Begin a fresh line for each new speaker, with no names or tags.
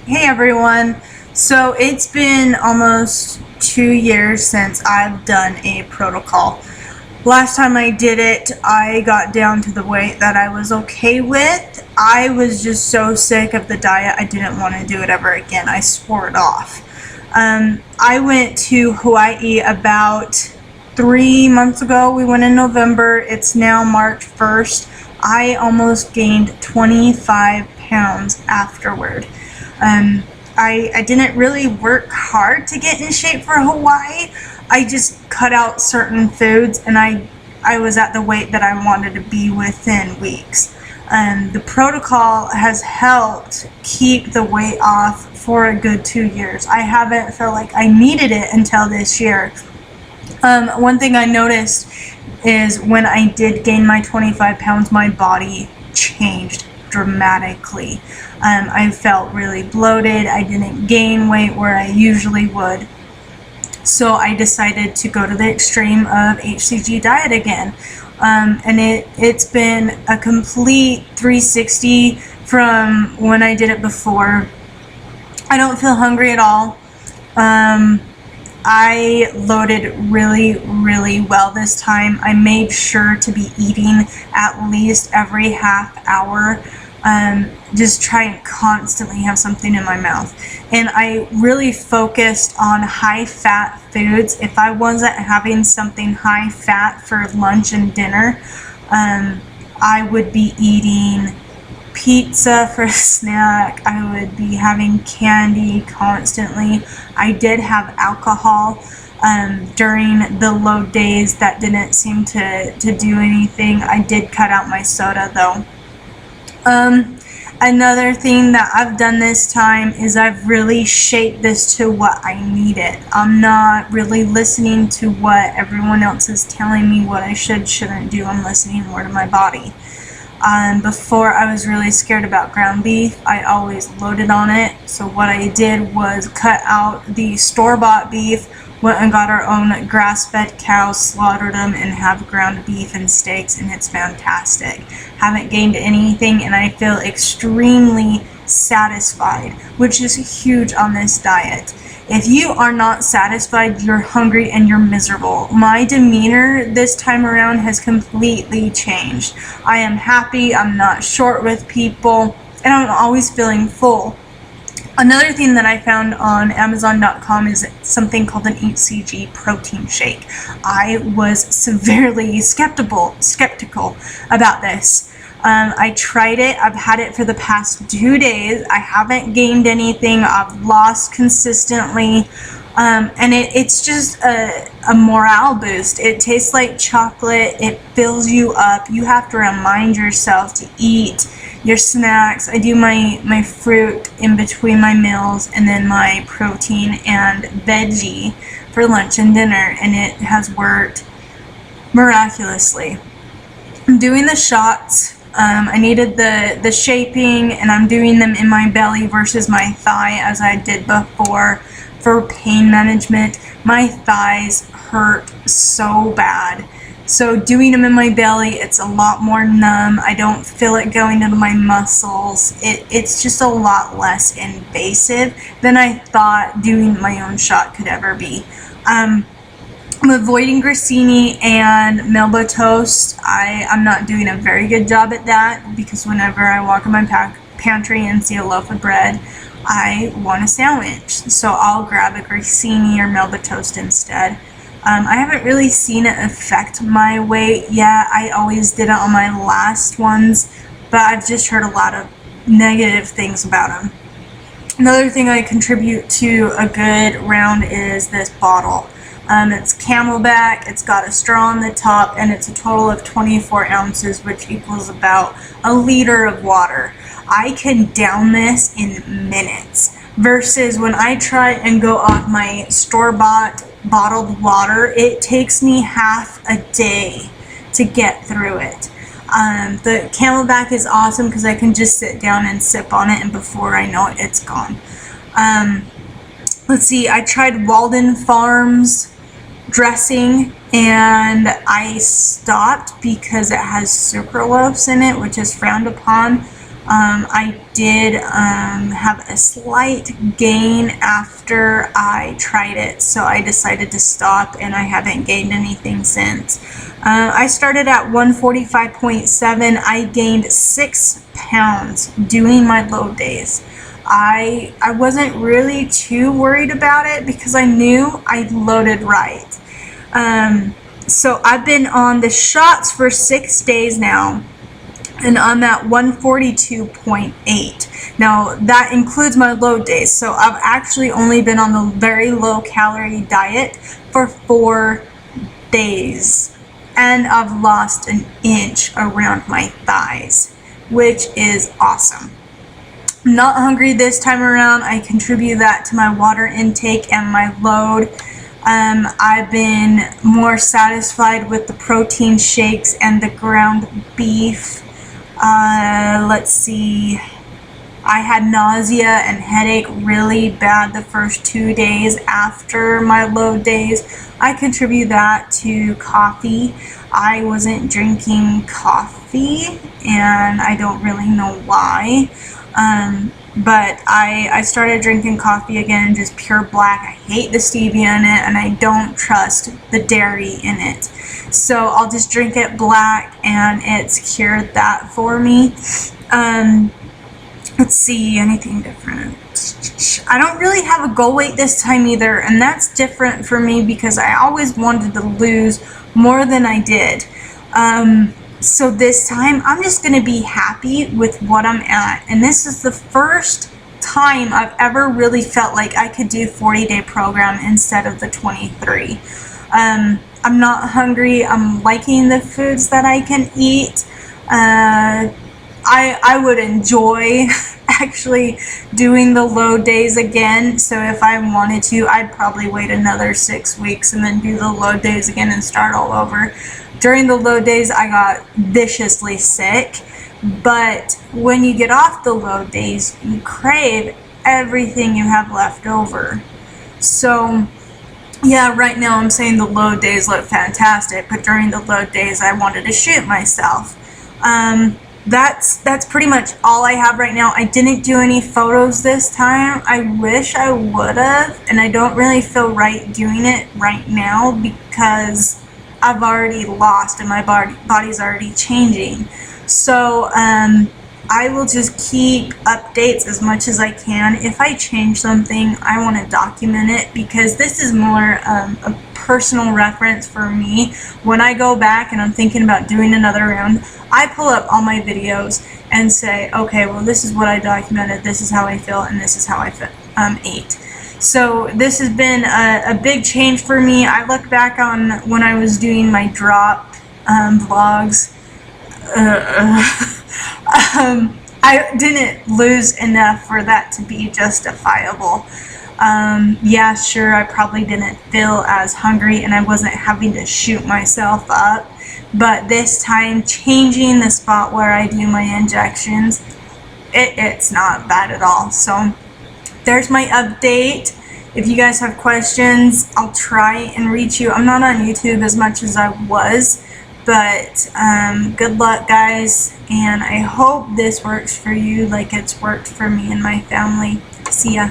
Hey everyone. So it's been almost 2 years since I've done a protocol. Last time I did it, I got down to the weight that I was okay with. I was just so sick of the diet, I didn't want to do it ever again. I swore it off. I went to Hawaii about 3 months ago. We went in November. It's now March 1st. I almost gained 25 pounds afterward. I didn't really work hard to get in shape for Hawaii. I just cut out certain foods and I was at the weight that I wanted to be within weeks. The protocol has helped keep the weight off for a good 2 years. I haven't felt like I needed it until this year. One thing I noticed is when I did gain my 25 pounds, my body changed dramatically. I felt really bloated. I didn't gain weight where I usually would. So I decided to go to the extreme of HCG diet again. And it's been a complete 360 from when I did it before. I don't feel hungry at all. I loaded really well this time. I made sure to be eating at least every half hour. Just try and constantly have something in my mouth. And I really focused on high fat foods. If I wasn't having something high fat for lunch and dinner, I would be eating pizza for a snack. I would be having candy constantly. I did have alcohol during the low days that didn't seem to do anything. I did cut out my soda though. Another thing that I've done this time is I've really shaped this to what I needed. I'm not really listening to what everyone else is telling me what I shouldn't do. I'm listening more to my body. Before I was really scared about ground beef. I always loaded on it. So what I did was cut out the store-bought beef, went and got our own grass-fed cows, slaughtered them, and have ground beef and steaks, and it's fantastic. Haven't gained anything, and I feel extremely satisfied, which is huge on this diet. If you are not satisfied, you're hungry and you're miserable. My demeanor this time around has completely changed. I am happy, I'm not short with people, and I'm always feeling full. Another thing that I found on Amazon.com is something called an HCG protein shake. I was severely skeptical about this. I tried it. I've had it for the past 2 days. I haven't gained anything. I've lost consistently. And it's just a morale boost. It tastes like chocolate. It fills you up. You have to remind yourself to eat your snacks. I do my fruit in between my meals and then my protein and veggie for lunch and dinner, and it has worked miraculously. I'm doing the shots. I needed the shaping, and I'm doing them in my belly versus my thigh as I did before for pain management. My thighs hurt so bad. So doing them in my belly, it's a lot more numb. I don't feel it going into my muscles. It's just a lot less invasive than I thought doing my own shot could ever be. I'm avoiding grissini and Melba toast. I'm not doing a very good job at that because whenever I walk in my pantry and see a loaf of bread, I want a sandwich. So I'll grab a grissini or Melba toast instead. I haven't really seen it affect my weight yet. I always did it on my last ones, but I've just heard a lot of negative things about them. Another thing I contribute to a good round is this bottle. It's Camelback, it's got a straw on the top, and it's a total of 24 ounces, which equals about a liter of water. I can down this in minutes, versus when I try and go off my store-bought bottled water, it takes me half a day to get through it. The Camelback is awesome because I can just sit down and sip on it, and before I know it, it's gone. Let's see, I tried Walden Farms dressing and I stopped because it has sucralose in it, which is frowned upon. I did have a slight gain after I tried it, so I decided to stop, and I haven't gained anything since. I started at 145.7. I gained 6 pounds doing my low days. I wasn't really too worried about it because I knew I loaded right. So I've been on the shots for 6 days now, and I'm at 142.8. Now that includes my low days, so I've actually only been on the very low calorie diet for 4 days, and I've lost an inch around my thighs, which is awesome. I'm not hungry this time around. I contribute that to my water intake and my load. I've been more satisfied with the protein shakes and the ground beef. Let's see. I had nausea and headache really bad the first 2 days after my low days. I contribute that to coffee. I wasn't drinking coffee, and I don't really know why. But I started drinking coffee again, just pure black. I hate the stevia in it, and I don't trust the dairy in it. So I'll just drink it black, and it's cured that for me. Let's see, anything different? I don't really have a goal weight this time either, and that's different for me because I always wanted to lose more than I did. So this time I'm just going to be happy with what I'm at, and this is the first time I've ever really felt like I could do 40-day program instead of the 23. I'm not hungry. I'm liking the foods that I can eat. I would enjoy actually doing the low days again, so if I wanted to, I'd probably wait another 6 weeks and then do the low days again and start all over. During the low days, I got viciously sick, but when you get off the low days, you crave everything you have left over. So yeah, right now I'm saying the low days look fantastic, but during the low days I wanted to shoot myself. That's pretty much all I have right now. I didn't do any photos this time. I wish I would have, and I don't really feel right doing it right now because I've already lost and my body's already changing. So I will just keep updates as much as I can. If I change something, I want to document it because this is more a personal reference for me. When I go back and I'm thinking about doing another round, I pull up all my videos and say, okay, well, this is what I documented, this is how I feel, and this is how I ate. So this has been a big change for me. I look back on when I was doing my drop vlogs. I didn't lose enough for that to be justifiable. Yeah, sure, I probably didn't feel as hungry and I wasn't having to shoot myself up. But this time, changing the spot where I do my injections, it's not bad at all. So there's my update. If you guys have questions, I'll try and reach you. I'm not on YouTube as much as I was, but good luck, guys, and I hope this works for you like it's worked for me and my family. See ya.